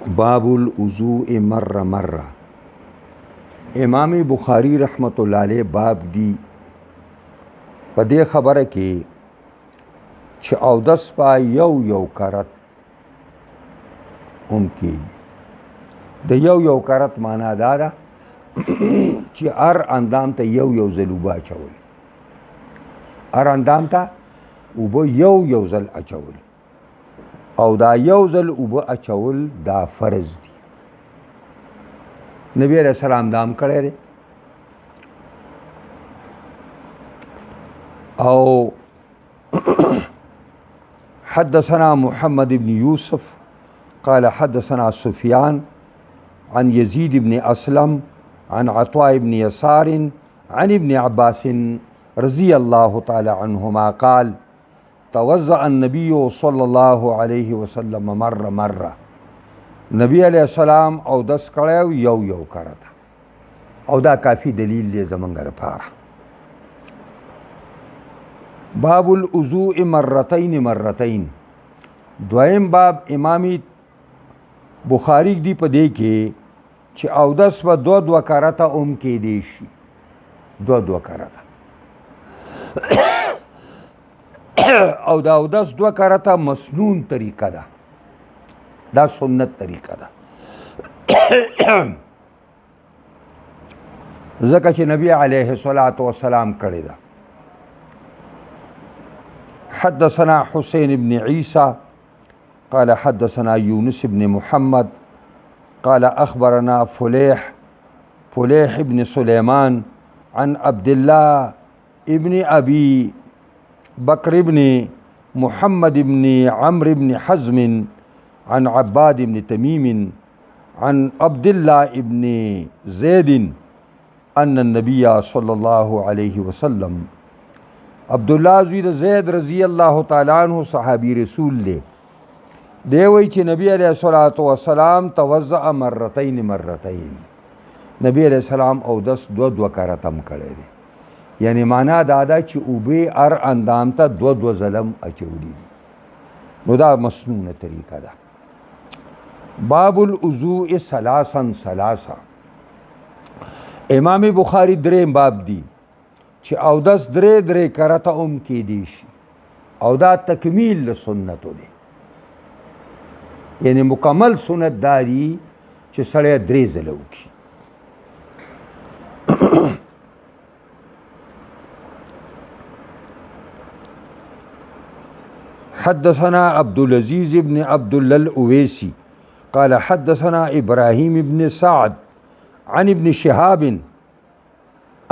باب الوضوء مره مره. امام بخاری رحمت الله علیه باب دی په دې خبره کې چې اودس په یو کرت کېږي. د یو کرت معنا دا ده چې هر اندام ته یو ځل اوبه اچول، هر اندام ته اوبه یو ځل اچول، او دا یو ځل اوبه اچول دا فرض دی. نبی علیہ السلام دام کړی دی. او حدثنا محمد بن يوسف قال حدثنا سفيان عن يزيد بن أسلم عن عطاء بن يسار عن ابن عباس رضي الله تعالى عنهما قال توضأ النبي صلى الله عليه وسلم مرة. نبی علیہ السلام او دس کړی یو کرته، او دا کافی دلیل دی زمونږ لپاره. باب الوضوء مرتين. دویم باب امامی بخاری دی په دې کې چې اودس په دو کرته کېدی شي، دو کرته او دا اودس دو کرته مسنون طریقه ده، دا سنت طریقه ده. ځکه چې نبی علیه الصلاة والسلام کړی ده. حدثنا حسين بن عيسى قال حدثنا يونس بن محمد قال أخبرنا فليح بن سليمان عن عبد الله ابن أبي بكر بن محمد بن عمرو بن حزم عن عباد بن تميم عن عبد الله بن زيد أن النبي صلى الله عليه وسلم، عبد الله زوی زید رضی اللہ تعالی عنہ صحابی رسول دے، دی وی چې نبی علیہ الصلوۃ والسلام توضأ مرتين. نبی علیہ السلام او دس دو کرتم کړی دی. یعنی معنا دا ده چې اوبه هر اندام ته دو ځلم اچولی دي. نو دا مسنونه طریقه ده. باب الوضوء ثلاثا. امام بخاری دریم باب دی چې اودس درې کرته کېدی شي، او دا تکمیل سنتو دی. یعنی مکمل سنت دا دی چې سړی درې ځله وکړي. حدثنا عبد العزيز بن عبد الله الأويسي قال حدثنا إبراهيم بن سعد عن ابن شهاب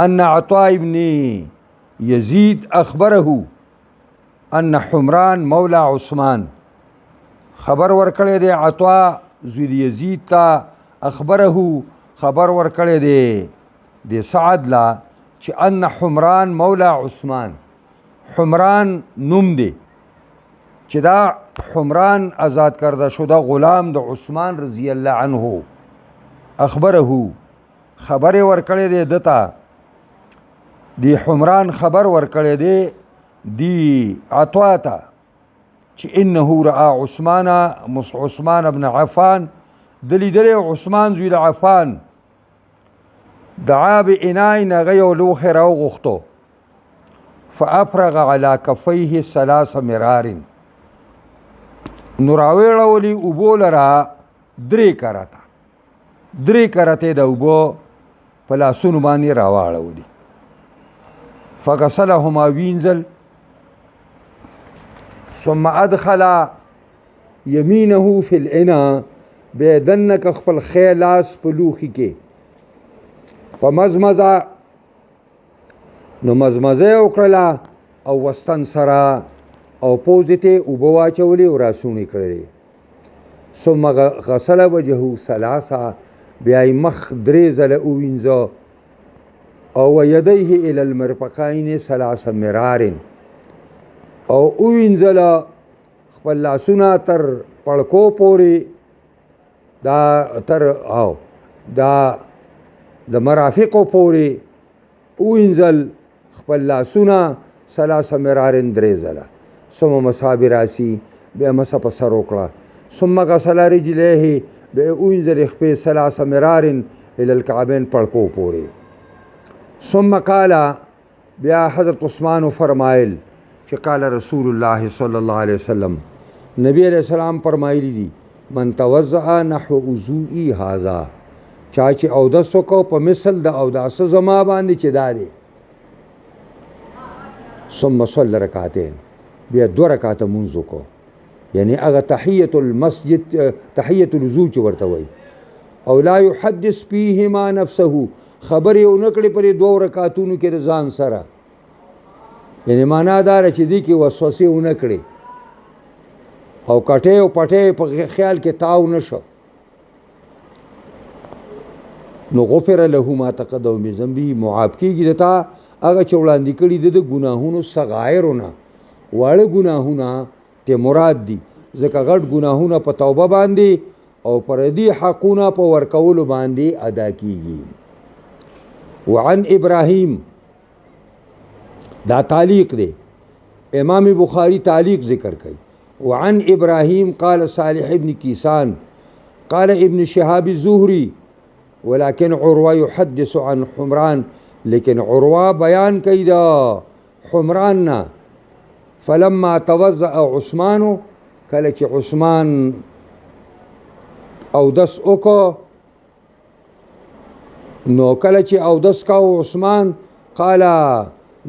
أن عطاء بن يزيد أخبره أن حمران مولى عثمان، خبر ورکړی دی عطاء زوی یزید تا، اخبره خبر ورکړی دی سعد لا چې ان حمران مولى عثمان، حمران نوم دی چې دا حمران آزاد کرده شده غلام د عثمان رضی الله عنه. اخبره خبر ورکړی دی دتا، دی حمران خبر ورکړی دی عطا ته چې انه رأى عثمان ابن عفان، دلیدلی عثمان زوی عفان دعا بإناء هغه یو لوښی راوغوښتو، فافرغ على کفیه 3 مرار، نو راویړولي اوبو لره 3 کرته د اوبو په لاسونو باندې راواړولي. فغسلهما وینزل، ثم ادخل يمينه في الاناء، بيدنك خپل خیلاس په لوښي کې په مزمزه، نو مزمزه وکړله او واستنصره، او پوزې ته اوبه واچولې او راسونې کړلې. ثم غسل وجهه 3، بیا یې مخ 3 ځله ووینځه، او یدیه الی المرفقین 3 مرار، او ووینځله خپل لاسونه تر پړکو پورې، دا د مرافقو پورې ووینځل خپل لاسونه 3 مرار 3 ځله. ثم مسح براسي، بیا مسح په سر وکړه. ثم غسل رجلیه، به وینځل خپې 3 مرار الى الكعبین پړکو پورې. ثم قال بیا حضرت عثمان فرمایل چې قال رسول الله صلی الله علیه وسلم نبی علیہ السلام فرمایلی دي من توضأ نحو وضوئي هذا چا چې اودس وکړو په مثل د اوداس زما باندې چې دا دی ثم صلى رکعتين بیا 2 رکعاته مونځ وکړو یعنی هغه تحیت المسجد تحیت الوضو چې ورته وایي او لا يحدث فيهما نفسه خبر یې ونکړي پرې 2 رکعاتونو کې د ځان سره یعنی معنا دار چې دی کې وسوسه ونکړي او کټه او پټه په خیال کې تاو نشو نو غفر له ما تقدم من ذنبه معاف کیږي دتا هغه چې وړاندې کړي د ګناهونو صغایرونه واړه ګناهونه ته مراد دي ځکه غټ ګناهونه په توبه باندې او پردي حقونه په ورکولو باندې ادا کیږي. وعن ابراهيم دا تعلیق دی امام بخاری تعلیق ذکر کړي. وعن ابراهيم قال صالح ابن كيسان قال ابن شهاب الزهري ولكن عروه يحدث عن حمران لیکن عروه بیان کوي دا حمران نه فلما توضأ عثمان کله چې عثمان اودس وکړو نو کله چې اودس کاو عثمان قال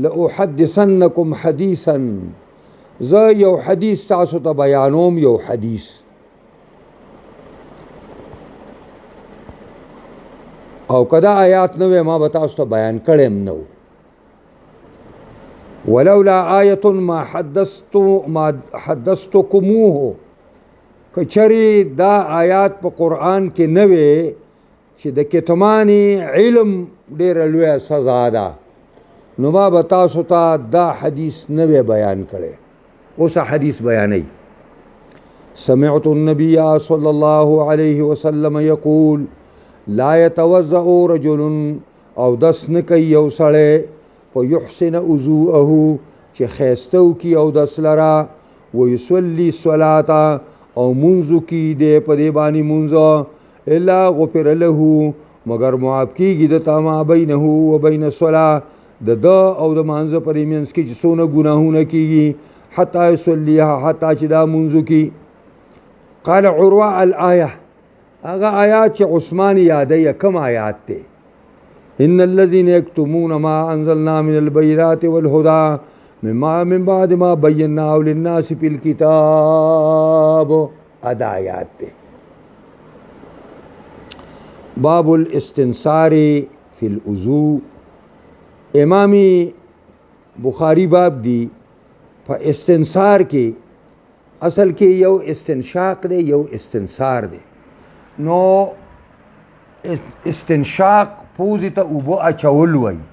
لأحدثنكم حديثا زه یو حدیث تاسو ته بیانوم یو حدیث او کدا آیات نو ما به تاسو ته بیان کړم نو ولولا آیه ما حدثتكموه کچری دا آیات په قرآن کې نه وي چې د کتمانی علم ډېر لوی سزا ده نو ما به تاسو ته دا حدیث نه بیان کړي. اوس حدیث بیانوي سمعت النبي صلى الله عليه وسلم يقول لا يتوضأ رجل او دس نه کوي یو سړی ويحسن وضوءه چې خیستو کی او دس لرا ويصلي الصلاة او منځ کی دې په دې باندې منځ الا غفر له مگر معاف کیږي د ما بینه و بین الصلاة د او د مانځ پرې منځ کې چې څونه ګناهونه کیږي حتی يصليها حتی چې دا منځ کی. قال عروه الآیه هغه آیات چې عثمان یادوي کوم آیات ته ان الذين يكتمون ما انزلنا من البينات والهدى من بعد ما بيناه للناس في الكتاب ادا آیات ته. باب الاستنصار في الوضوء امامی بخاری باب دی په استنصار کې اصل کې یو استنشاق دی یو استنصار دی. نو استنشاق پوزې ته اوبه اچول وایي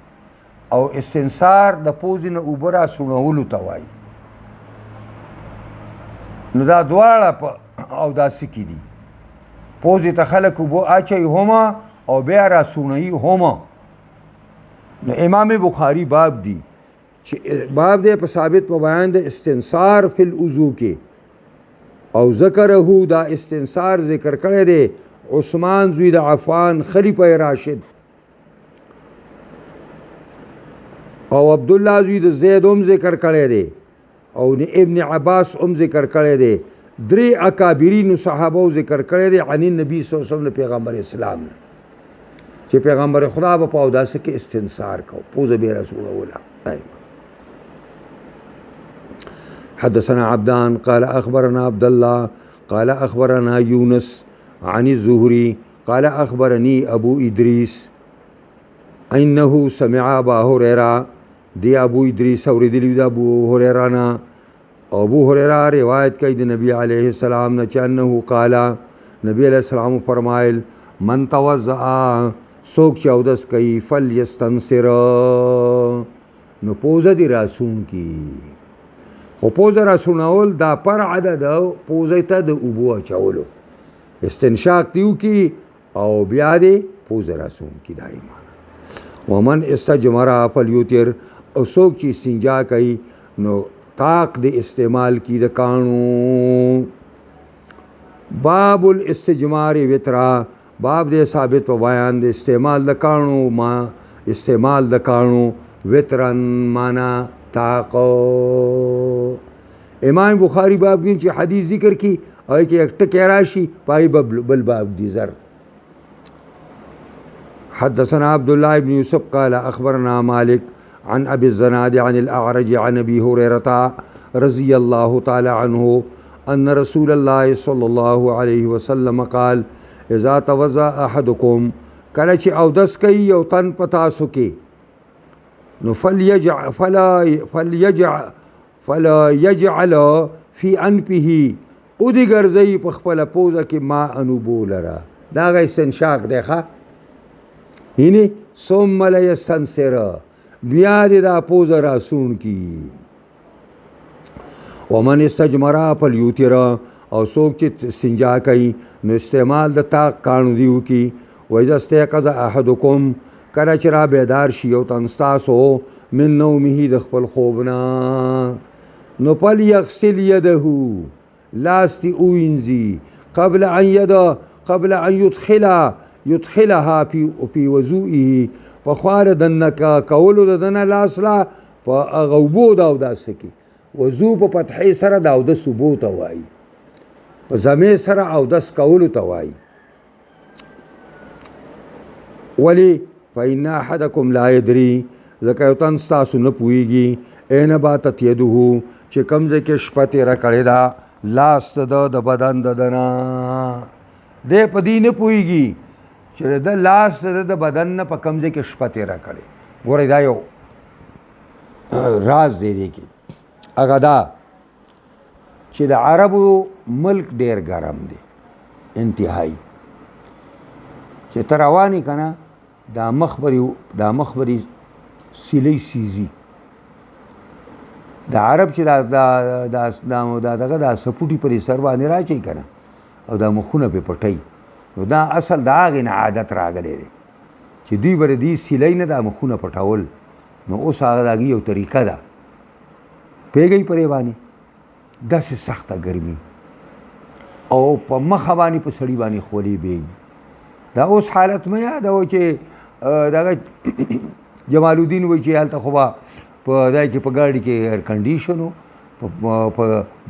او استنصار د پوزې نه اوبه را سوڼولو ته وایي. نو دا دواړه په اوداسه کې دي پوزې ته خلک اوبه اچوي هما او بیا را سوڼوي هما. نو امام بخاری باب دی چې باب دی په ثابت په بیان د استنصار فی الوضو کې او ذکره دا استنصار ذکر کړی دی عثمان زوی د عفان خلیفہ راشد او عبد الله زوی د زید هم ذکر کړی دی او ابن عباس هم ذکر کړی دی 3 اکابرین صحابه ذکر کړی دی عن النبي صلی الله علیه وسلم پیغمبر اسلام چې پیغمبر خدا په اوداسه کې استنصار کو پوزه به رسول الله. حدثنا عبدان قال اخبرنا عبد الله قال اخبرنا يونس عن الزهري قال اخبرني ابو ادريس انه سمع ابا هريره دی ابو ادریس اوریدلی د ابو هريره نا ابو هريره روایت کوي د نبی عليه السلام نه چې انه قال نبی عليه السلام فرمایل من توضأ سوک چې اودس کوي فليستنصر نو پوزه دی راسون کی خو پوزه راسونول دا پر عدد پوزه ته د اوبو اچولو استنشاق دیو کی او بیا دی پوزه راسون کی دایما. ومن استجمر فلیوتر او سوک چې استنجا کوي نو طاق د استعمال کی د کانو باب الاستجمار وترا باب دې ثابت و بیان د استعمال د کانو ما استعمال د کانو وترن مانا طاقو. امام بخاری باب دین چې حدیث ذکر کی او کې یک ټکی راشي پای بل باب دی زر. حدثنا عبد الله بن يوسف قال أخبرنا مالك عن أبي الزناد عن الأعرج عن أبي هريرة رضي الله تعالى عنه أن رسول الله صلى الله عليه وسلم قال إذا توضأ أحدكم کله چې اودس کوي یو تن پتاسو کې نو فلا يجعل في أنفه او دی ګرځي په خپل پوزه کې ما انوبو لرا دا غي استنشاق دی ښه هیني ثم لا يستنصر بیا دې دا پوزه را سون کی. ومن استجمر فليوتر او څوک چې استنجا کوي نو استعمال د طاق کانو دیو کی. وإذا استيقظ أحدكم کله چې را بیدار شي یو تن ستاسو من نومه د خپل خوبنا نو فليغسل يده لاستي اوینزي قبل ان يدخلها في وضوئه په خوار دنکا کولو د دنه لاس لا په غوبو دا اوداس کی. وضو په فتحې سره دا اودس ثبوت وای په زمې سره اودس کولو ته وای. ولی فإن أحدكم لا يدري ځکه یو تن ستاسو نه پوهېږي این باتت یده چې کوم ځای کې شپه تېره کړې ده لاس د بدن د دنه دی په دې نه پوهېږي چې د لاس د بدن نه په کوم ځای کې شپه تېره کړې. ګورئ دا یو راز دی دې کې هغه دا چې د عربو ملک ډېر ګرم دی انتهایی چې ته روان یې که نه دا مخبري سیلی سیزي د عرب چې دا سپوټي پرې سر باندې راچوي که نه او دا مخونه پې پټوي نو دا اصل د هغې نه عادت راغلی دی چې دوی به د دې سیلی نه دا مخونه پټول نو اوس هغه د هغې یو طریقه ده پوهېږئ پرې باندې داسې سخته ګرمي او په مخه باندې په سړي باندې خولې بهېږي. دا اوس حالت مې یادوه چې دغه جمال الدین وایي چې هلته خو به په دا کې په ګاډي کې ایر کنډیشن و په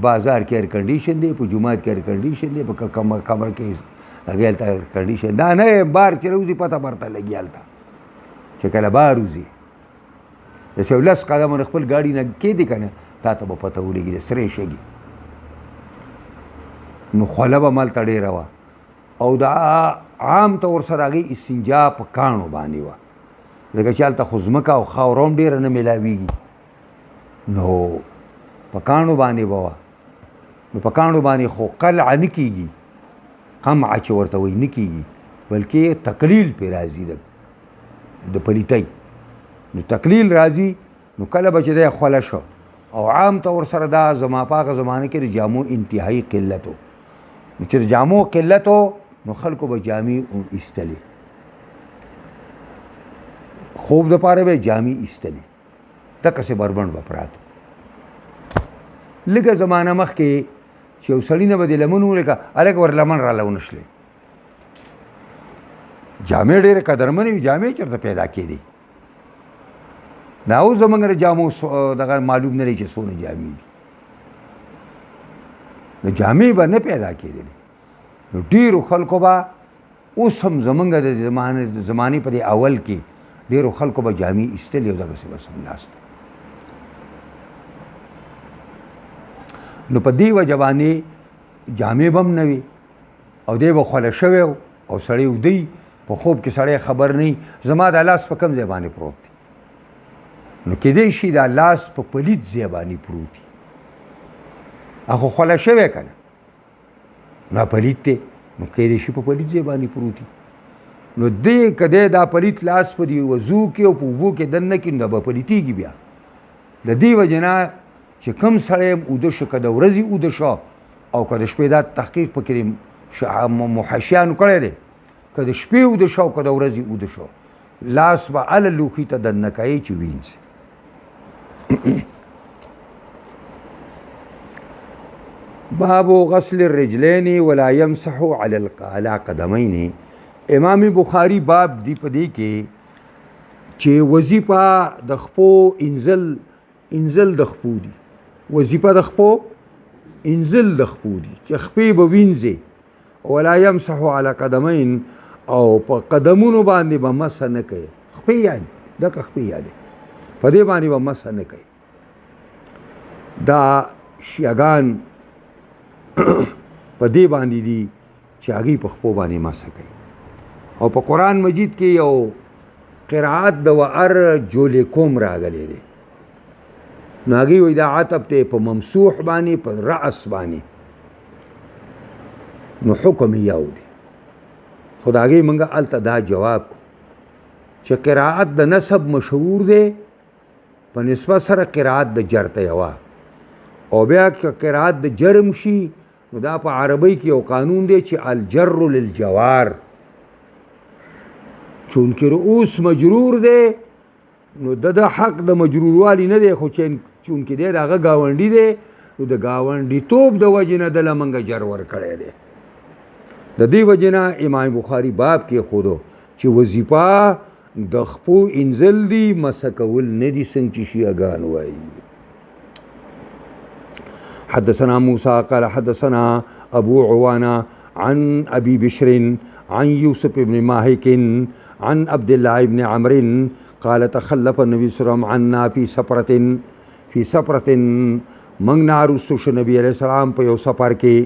بازار کې ایر کنډیشن دی په جومات کې ایر کنډیشن دی په کمر کې هغې هلته ایر کنډیشن دا نه بار چې راوځي پته برته لګي هلته چې کله بار وځي داسې یو لس قدمه خپل ګاډي نه کېدې که نه تا ته به پته ولګي د سرې شګي نو خوله به مالته ډېره وه او دا عام طور سره هغې استنجا په کاڼو باندې وه ځکه چې هلته خو ځمکه او خاوره هم ډېره نه میلاویږي نو په کاڼو باندې به وه نو په کاڼو باندې خو قلعه نه کېږي قمعه چې ورته وایي نه کېږي بلکې تقلیل پې راځي د پلیتۍ نو تقلیل راځي نو کله به چې دی خوله شو او عام طور سره دا زما په هغه زمانه کې د جامو انتهایی قلت و نو چې د جامو قلت و نو خلکو به جامې ایستلې خوب دپاره به جامې ایستلې دقسې بربنډ به پراته. لږه زمانه مخکې چې یو سړي نه به د لمن ولکه هلکه ور لمن راله ونښلې جامې ډېرې قدرمنې وي جامې چېرته پیدا کېدې دا اوس زموږ د جامو دغه معلوم نه دی چې څونه جامې دي نو جامې به نه پیدا کېدلې نو ډېرو خلکو به اوس هم زموږ د زمانې په دې اول کې ډېرو خلکو به جامې ایستلې او دغسې به سملاست نو په دې وجه باندې جامې به هم نه وي او دی به خوله شوی او سړی ودی په خوب کې سړی خبر نه زما دا لاس په کوم ځای باندې پروت دی نو کېدای شي دا لاس په پلیت ځای باندې پروت وي هغه خوله شوی که نه نو پلیت دی نو کېدای شي په پلیت ځای باندې پروت وي نو دی که دی دا پلیت لاس په دې وضو کې او په اوبو کې دننه کړي نو به پلیتېږي بیا د دې وجې نه چې کوم سړی اوده شو که د ورځې اوده شو او که د شپې دا تحقیق پکې محشیانو کړی دی که د شپې اوده شو او که د ورځې اوده شو لاس به هله لوښي ته دننه کوي چې وینځي باب غسل الرجلين ولا يمسح على قدمين. امام بخاری باب دی پدې کې چې وظیفه د خپو انزل د خپو دي، وظیفه د خپو انزل د خپو دي چې خپې به وینځي، ولا يمسح على قدمين او په قدمونو باندې به مسح نه کوي، خپې یاد دغه خپې یاد په دې باندې به مسح نه کوي. دا شیعاګان په دې باندې دي چې هغې په خپو باندې مسح کوي. او په قرآن مجید کې یو قرائت د وارجلکم راغلی دی، نو هغې وایي دا عطف دی په ممسوح باندې، په رأس باندې، نو حکم یې یو دی. خو د هغې موږ هلته دا جواب چې قرائت د نسب مشهور دی په نسبت سره قرائت د جر ته یوه، او بیا که قرائت د جرم شي نو دا په عربی کې یو قانون دی چې الجر للجوار، چونکې رؤوس مجرور دی نو د حق د مجروروالی نه دی، خو چونکې دی د هغه ګاونډي دی نو د ګاونډیتوب د وجې نه دله موږ جر ورکړی دی. د دې وجې نه امام بخاري باب کې ښودو چې وظیفه د خپو انزل دي، مسح کول نه دي څنګه چې شیعاګان وایي. حدثنا موسى قال حدثنا أبو عوانة عن أبي بشر عن يوسف بن ماهك عن عبد الله بن عمرو قال تخلف النبي صلى الله عليه وسلم عنا في سفرة من نارسوش نبي عليه السلام په یو سفر کې،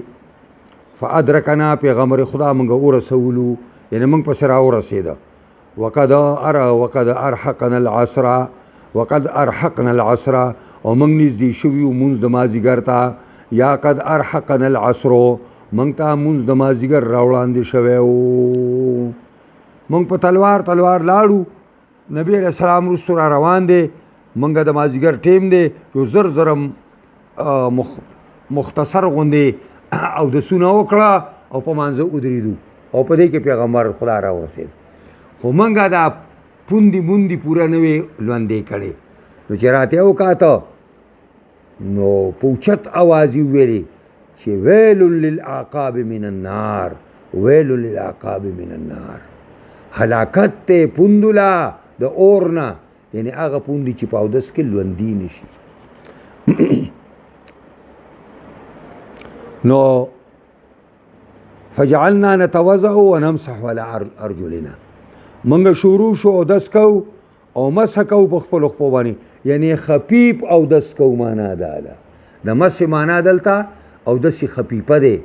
فأدركنا پیغمبر خدا منګه ورسولو، یعنی منګ پسې راورسېده. وقد أرحقنا العصر او منګ نږدې شوي وو مونځ د مازدیګر ته، یا قد أرحقنا العصر منګ ته مونځ د مازدیګر راوړاندې شوی وو. منګ په تلوار لاړو، نبی علیہ السلام وروسته را روان دی، منګه د مازدیګر ټیم دی، یو زر مختصر غوندې اودسونه وکړه او په مانځه ودرېدو، او په دې کې پیغمبر خدا راورسېد. خو منګه دا پوندې پوره نه وې لوندې کړې، نو چې راته یې وکاته نو په اوچت اواز یې وویلې چې ویل للعقاب من النار، ویل للعقاب من النار، هلاکت ته پوندولا د اور نه، یعنی هغه پوندې چې په اودس کې لوندې نشي. نو فجعلنا نتوضأ ونمسح على ارجلنا، منګه شروع شو اودس کو او مسح کو په خپلو خپو باندې، یعنی خفیف اودس کو معنا دا ده. د مسح معنا دلته اودس خفیفه دی،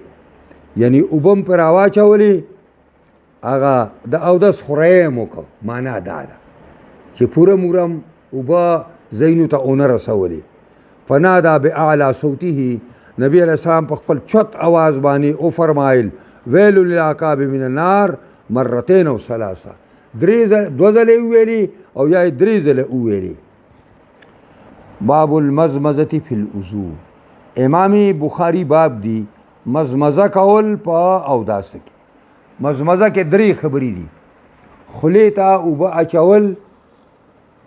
یعنی اوبه م پرې راواچولې، هغه د اودس خوریم وکړو، معنا دا ده چې پوره مورم اوبه ځایونو ته ونه رسولې. فنادا باعلی صوته، نبی علیہ السلام په خپل چت اواز باندې او فرمایل ویل للعقاب من النار مرتين او ثلاثه، دو ځلې وویلي او یا درې ځلې وویلي. باب المزمزه فی الوضو. امام بخاری باب دی مزمزه کول په اوداس کې. مزمزه کې درې خبرې دي، خولې ته اوبه اچول،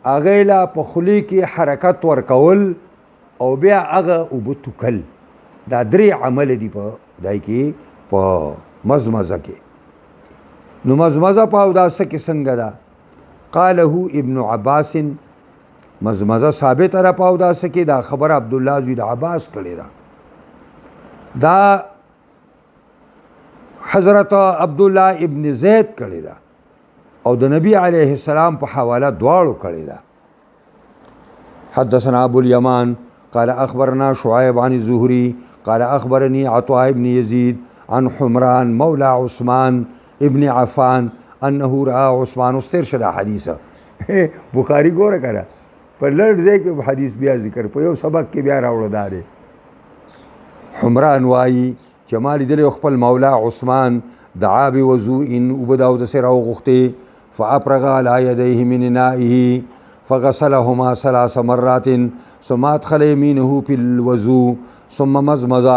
هغې له په خولې کې حرکت ورکول، او بیا هغه اوبه توکل. دا درې عمل دي په دای کې په مزمزه کې. نو مزمزه په اوداسه کې څنګه ده؟ قاله ابن عباس، مزمزه ثابت را په اوداسه کې، دا خبر عبدالله زوی د عباس کړې ده. دا حضرت عبدالله ابن زید کړې ده او د نبی علیه السلام په حواله دواړو کړې ده. حدثنا ابو اليمان قال اخبرنا شعيب عن الزهري قال اخبرني عطاء بن يزيد عن حمران مولى عثمان ابن عفان انه راى عثمان استرشد حدیثه. بخاری ګوره کړه په لړ ځای کې حدیث بیا ذکر په یو سبق کې بیا راوړو. دا دی حمران وایي چې ما لیدلی خپل مولا عثمان دعا بوضوء اوبه د اودسې راوغوښتې، فافرغ على يديه من انائه فغسلهما 3 مرات ثم ادخل يمينه في الوضوء ثم مزمز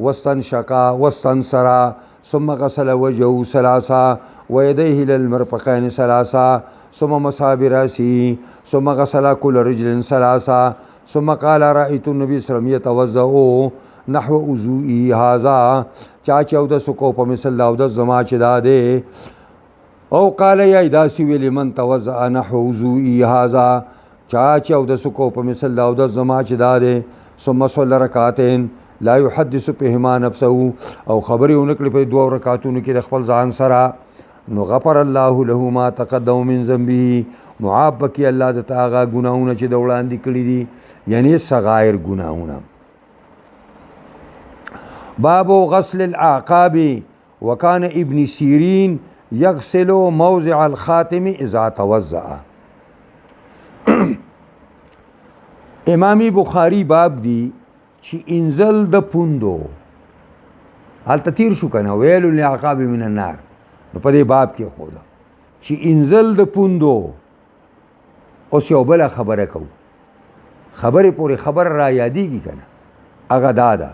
واستنشق واستنثر ثم غسل وجهه 3 ويديه الى المرفقين 3 ثم مسح براسه ثم غسل كل رجل 3 ثم قال رأيت النبي صلى الله عليه وسلم يتوضأ نحو وضوئی هذا چا چې اودس کو په مثل د اودس زما چې دا دی او قال یا داسې ویلې من توضأ نحو وضوئی هذا چا چې اودس کو په مثل د اودس زما چې دا دی ثم صلى رکعتين لا يحدث بهما نفسه او خبرې ونکړي په دوه رکعاتونو کې د خپل ځان سره نو غفر الله له ما تقدم من ذنبه معاف بکی الله د هغه ګناهونه چې د وړاندې کړي دي یعنی صغائر ګناهونه. باب غسل الاعقاب وكان ابن سیرین یغسل موضع الخاتم اذا توضأ. امام بخاری باب دی چې انزل د پوندو هلته تیر شو کنه ویل للعقاب من النار نو په دې باب کې خو ده چې انزل د پوندو اوس یو بله خبره کوو خبرې پورې خبر را یادېږي کنه هغه دا ده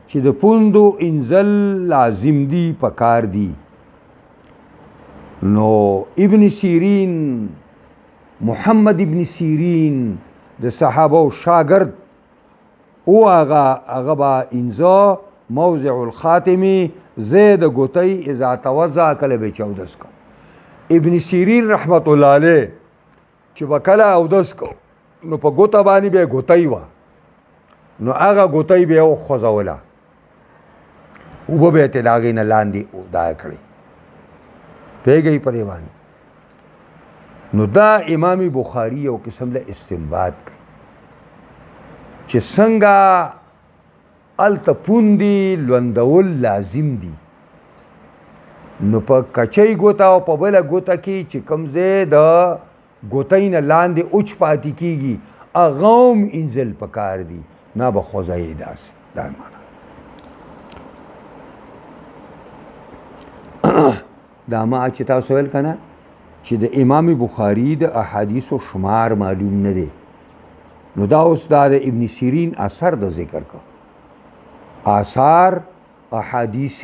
چې د پوندو انزل لازم دی پکار دی. نو ابن سیرین محمد ابن سیرین د صحابه شاگرد او هغه با انزا موضع الخاتمی زید گوتی اذا توضا کله به چودس کو. ابن سیرین رحمت الله علیه چې وکله اودس کو نو په ګوته باندې به ګوتای و نو هغه ګوتای به او خوځوله او به ته لاګې نه لاندې او دا کړی پیګي پرې باندې. نو دا امام بخاری یو قسم له استنباط کوي چې څنګه الته پوندې لوندول لازم دي نو په کچۍ ګوته او په بله ګوته کې چې کوم ځای د ګوتۍ نه لاندې اوچ پاتې کېږي هغه هم انزل پکار دي نه به خوځوي داسې دا معنا دا ما چې تاسو ویل که نه چې د امام بخاري د احادیثو شمار معلوم نه دی نو دا اوس دا د ابن سیرین اثر د ذکر کو آثار احادیث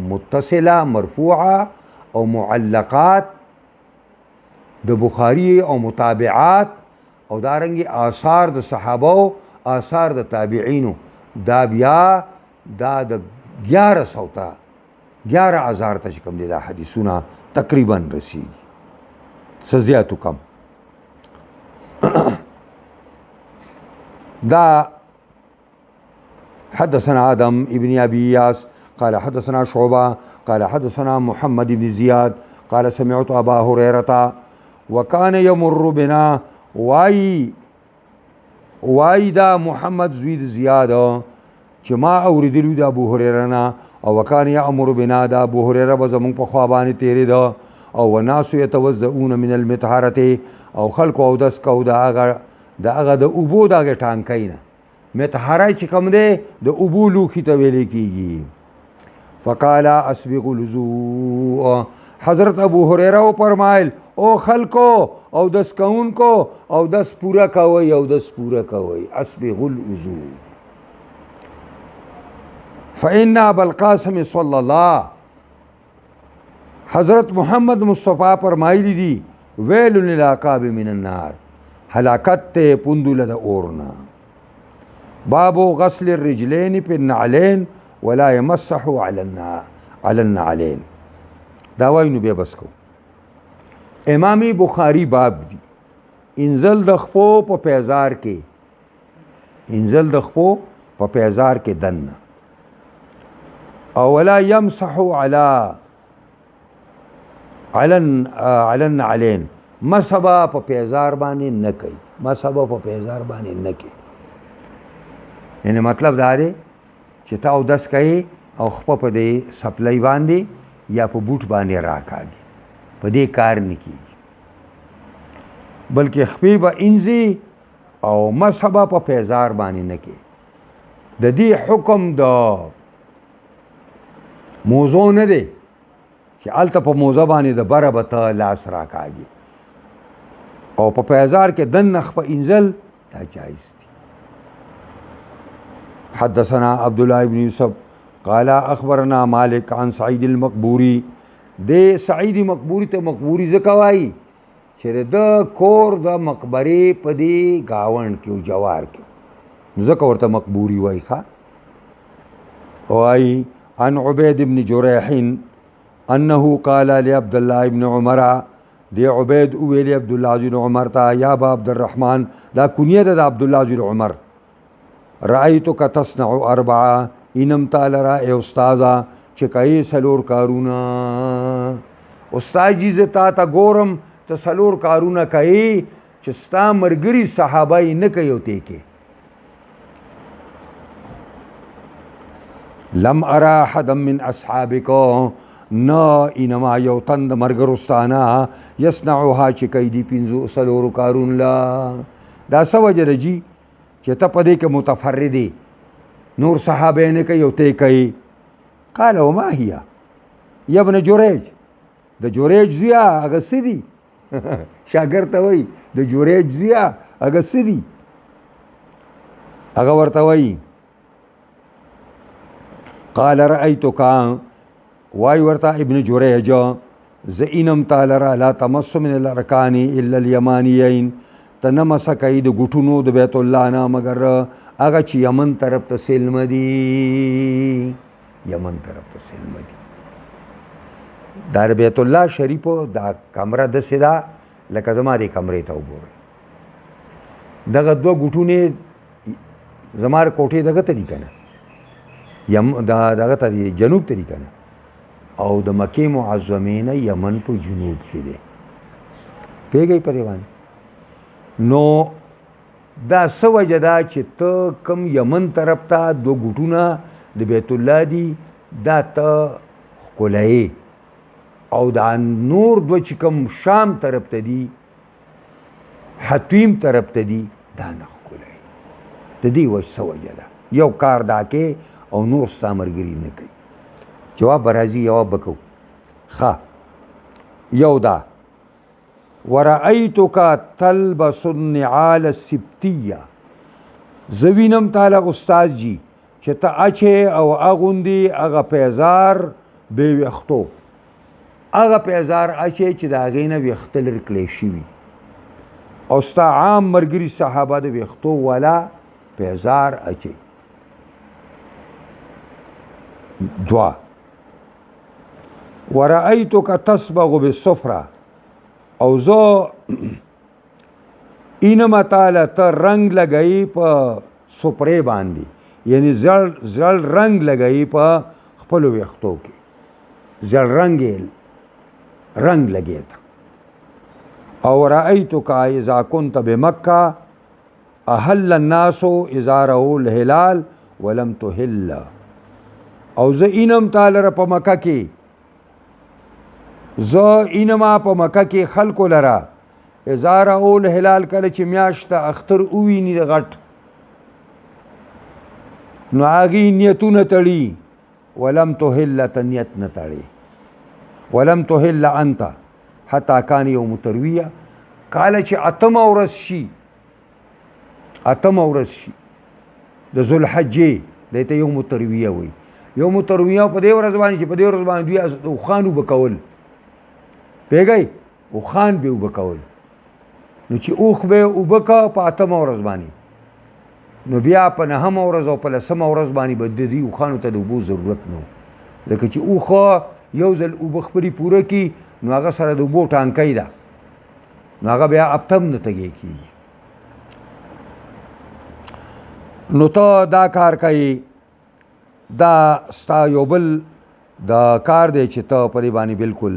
متصله مرفوعه او معلقات د بخاری او متابعات او دارنګي آثار د صحابه او آثار د تابعینو دا بیا دا د 1100 تا 11000 ته کوم دي دا حدیثونه تقریبا رسیږي سزیاتو کم. دا حدثنا آدم ابن أبي إياس قال حدثنا شعبة قال حدثنا محمد بن زياد قال سمعت أبا هريرة وكان يمر بنا واي دا محمد زوید زیاد چې ما اوریدلو د ابو هريره نه او وكان يأمر بنا دا ابو هريره به زمونږ په خوا باندې تېرېده او والناس يتوضؤون من المطهرة او خلق اودس کو د هغه د اوبو د هغې ټانکۍ نه مطهره چې کوم دی د اوبو لوښي ته ویلی کېږي. فقال اسبغ الوضوء حضرت ابو هريره وفرمایل او خلکو اودس کوونکو اودس پوره کوئ اودس پوره کوئ اسبغ الوضوء. فإن ابا القاسم صلی الله حضرت محمد مصطفیٰ فرمایلی دي ویل للعقاب من النار ہلاکت تے پندول دا اورنا. باب غسل الرجلین پی النعلین ولا يمسحو علی النعلین. داوائنو بے بس کو امامی بخاری باب دی انزل دخپو پا پیزار کے انزل دخپو پا پیزار کے دن ولا يمسحو علی النعلین مسبا په پیزار باندې نه کوي مسبا په پیزار باندې نه کوي یعنی مطلب دا دی چې تا اودس کوي او خپه په دې سپلی باندې یا په بوټ باندې راکاږي په دې کار نه کېږي بلکې خپې به انځي او مسبا په پیزار باندې نه کوي. د دې حکم د موضوع نه دی چې هلته په موضوع باندې د بره به ته لاس راکاږي او په پیزار کې دن نخ په انزل دا جایز دی. حدثنا عبدالله بن یوسف قال اخبرنا مالک عن سعید المقبوری دے سعید مقبوری ته مقبوری ځکه وایي چې د کور د مقبرې په دې ګاونډ کې جوار کې ځکه ورته مقبوری وایي ښه وأي عن عبيد بن جريح أنه قال لعبد الله بن عمر دي عبيد ويلي عبد الله بن عمر تا يا أبا عبد الرحمن دا كنية دا عبد الله بن عمر رأيتك تصنع أربعة إنم تعالى رأي أستاذا چکای سلور کارونا استاد جی زتا تا ګورم ته سلور کارونا کوي چې ستا مرګري صحابه یې نه کوي او ته کې لم ارى احدا من اصحابکو نا انما یو تند مرګرستانا یصنعها چې کوي دی پینځو سلور کارون لا دا سوجه رجی چې ته پدې کې متفردي نور صحابه نه کوي او ته کوي قال وما هي يا ابن جريج د جريج زیا هغه سدي شاګرد ته وای د جريج زیا هغه سدي هغه ورته وای قال رأيتك واي ورته ابن جريج زئنم تعالی لا تمس من الاركان الا اليمانيين تنمس کید غټونو د بیت الله نه مگر هغه چې یمن طرف ته سلم دي یمن طرف ته سلم دي در بیت الله شریف دا کمره د سدا لکه زما دې کمرې ته وګورئ دغه دوه غټونه زمار کوټې دغه ته دي کنه دغه ته دي جنوب ته دي کنه او د مکې معظمې نه یمن په جنوب کې دی پیږئ په دې باندې نو دا څه وجه ده چې ته کم یمن طرف ته دوه غټونه د بیت الله دی دا ته ښکلایې او دا نور دوه چې کوم شام طرف ته دي حتیم طرف ته دي دا نه ښکلایې د دې څه وجه ده یو کار دا کې او نور ستا ملګري نه کوي جواب به راځي جواب به کوو ښه یو دا ورأيتك تلبس النعال السبتیه زه وینم تاله استاد جي چې ته اچې او اغوندي هغه پیزار بې ویښتو هغه پیزار اچې چې د هغې نه ویښته لرې کړی شوي او ستا عام ملګري صحابه د ویښتو والا پیزار اچوي دوه ورأيتك تصبغ بالصفرة او زه اینما تاله ته رنګ لګوي په سپرې باندې یعنی زړ رنګ لګوي په خپلو ویښتو کې زړ رنګ لګی ته او رأيتك اذا كنت بمکه اهل الناس اذا رأوا الهلال ولم تهل او زه اینم تاله په مکه کې زه اینما په مکه کې خلکو لره اذا رأوا الهلال کله چې میاشت اختر وویني د غټ نو هغې نیتونه تړي ولم تهل ته نیت نه تړي ولم تهل انت حتی کان یوم ترویه کله چې اتمه ورځ شي د ذوالحجې دی ته یوم ترویه وایي یوم ترویه په دې ورځ باندې چې په دې ورځ باندې دوی اوښان اوبه کول پیږئ اوښان به اوبه کول نو چې اوښ به اوبه که په اتمه ورځ باندې نو بیا په نهمه ورځ او په لسمه ورځ باندې به د دې اوښانو ته د اوبو ضرورت نه و لکه چې اوښه یو ځل اوبه خپلې پوره کړي نو هغه سره د اوبو ټانکی ده نو هغه بیا اپتم نه تږی کېږي نو ته دا کار کوي دا ستا یو بل د کار دی چې ته په دې باندې بلکل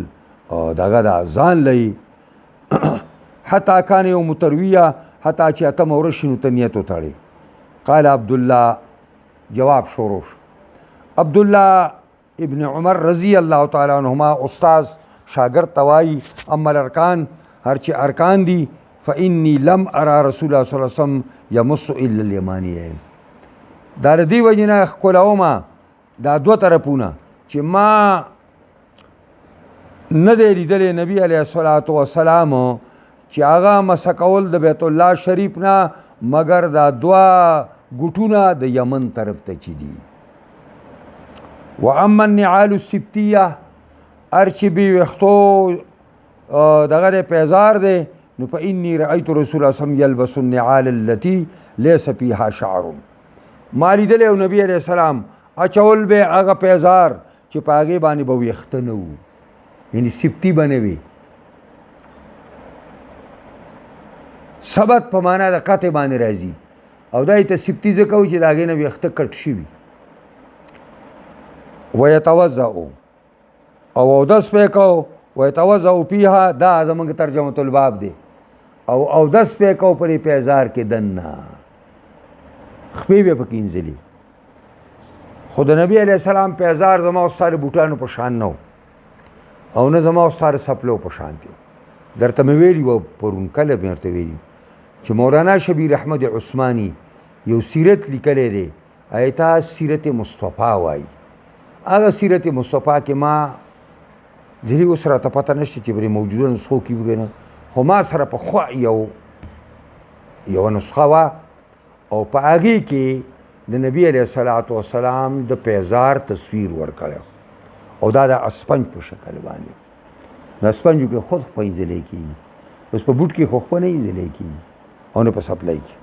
دغه دا ځان لئ حتی کان یوم ترویه حتی چې اتمه ورځ شي نو ته نیت وتړې قال عبدالله جواب شروع شو عبدالله ابن عمر رضی الله تعالی عنهما استاذ شاگرد ته وایي اما الارکان هر چې ارکان دي فانی لم ارى رسول الله صلی الله علیه وسلم یمس الا الیمانیین دا د دې وجې نه ښکلومه دا دوه طرفونه چې ما نه دی لیدلی نبی علیه الصلاة والسلام چې هغه مسح کول د بیت الله شریف نه مگر دا دوه ګوټونه د یمن طرف ته چې دي و اما النعال السبتیه هر چې بې ویښتو دغه دی پیزار دی نو فانی رأیت رسول الله صلی یلبس النعال التي لیس فیها شعر ما لیدلی او نبی علیه السلام اچول به هغه پیزار چې په هغې باندې به ویښته نه وو، یعنې سبتي به نه وي. ثبت په معنا د قطع باندې راځي او دا یې ته سبتي ځکه وایي چې د هغې نه ویښته کټ شوي. ویتوضأ او اودس پې کو، ویتوضأ فیها دا زموږ ترجمة الباب دی، او اودس پې کو په دې پیزار کې دننه خپې به پکې انځلي. خو د نبي علیه السلام پیزار زما او ستا د بوټانو په شان نه و او نه زما او ستا د سپلو په شان دی. درته مې ویلي وه پرون، کله مې ورته ویلي چې مولانا شبیر احمد عثماني یو سیرت لیکلی دی، ایتا سیرت مصطفی وایي. هغه سیرت مصطفی کې ما ځینې اوس راته پته نشته چې پرې موجوده نسخو کې وي نه، خو ما سره پخوا یوه نسخه وه او په هغې کې د نبي علیه الصلاة والسلام د پیزار تصویر ورکړی او دا د اسپنج په شکل باندې. د اسپنجو کې خود خپه انځلی کېږي، اوس په بوټ کې خو خپه نه انځلی کېږي او نه په سپلی کې.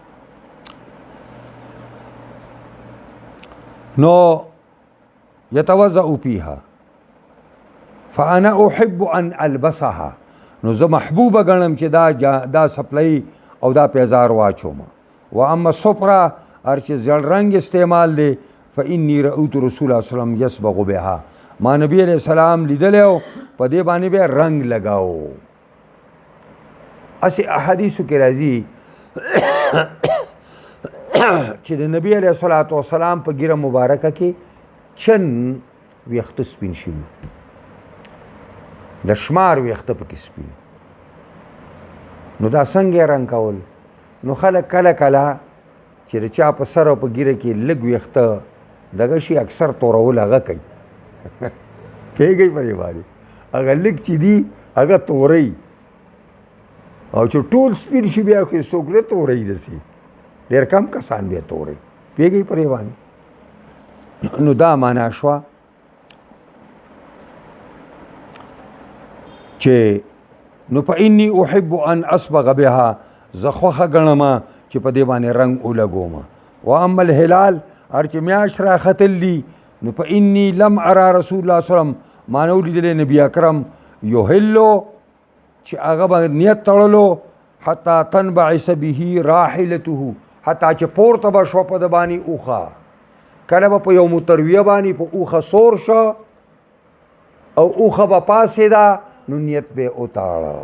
نو یتوضأ فیها فانا احب ان البسها، نو زه محبوبه ګڼم چې دا سپلی او دا پیزار واچوم. و اما صفرا هر چې زیړ رنګ استعمال دی فانی رأیت رسول الله صلی الله علیه وسلم یصبغ بها، ما نبی علیہ السلام لیدلی او په دې باندې به رنګ لګاو. اسې احادیثو کې راځي چې د نبی علیه الصلاة والسلام په ګیره مبارکه کې چن ویښته سپین شوي، د شمار ویښته پکې سپین. نو دا څنګه رنګ کول؟ نو خلک کله کله چې د چا په سر او په ګیره کې لږ ویښته دغه شي اکثر تورول هغه کوي پوهېږئ په دې باندې، هغه لږ چې دي هغه توروي او چې ټول سپین شي بیا خو یې څوک نه توروي، داسې ډېر کم کسان بیا توروي. پوهېږئ په دې باندې؟ نو دا معنا شوه چې نو فإني أحب أن أصبغ بها، زه خوښه ګڼم چې په دې باندې رنګ ولګوم. و اما الهلال هر چې میاشت راختلی نو فإني لم ارى رسول الله صلی الله علیه وسلم، ما نه ولیدلی نبي اکرم یحلو چې هغه به نیت تړلو حتی تنبعث به راحلته، حتی چې پورته به شوه په د باندې اوښه. کله به په یو مترویه باندې په اوښه سور شه او اوښه به پاسېده نو نیت به وتاړه.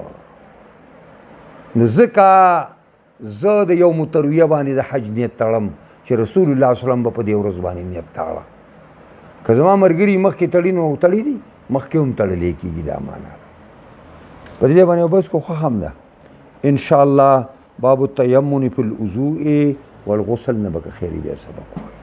نو ځکه زه د یو مترویه باندې د حج نیت تړم چې رسول الله صلی الله علیه وسلم به په دې ورځ باندې نیت تاړه. که زما ملګري مخکې تړي نو تړي دي، مخکې هم تړلی کېږي. دا معنا په دې باندې بس کو خوښه هم ده انشاءالله. باب التیمم فی الوضوء والغسل نه به که خیري بیا سبق وایو.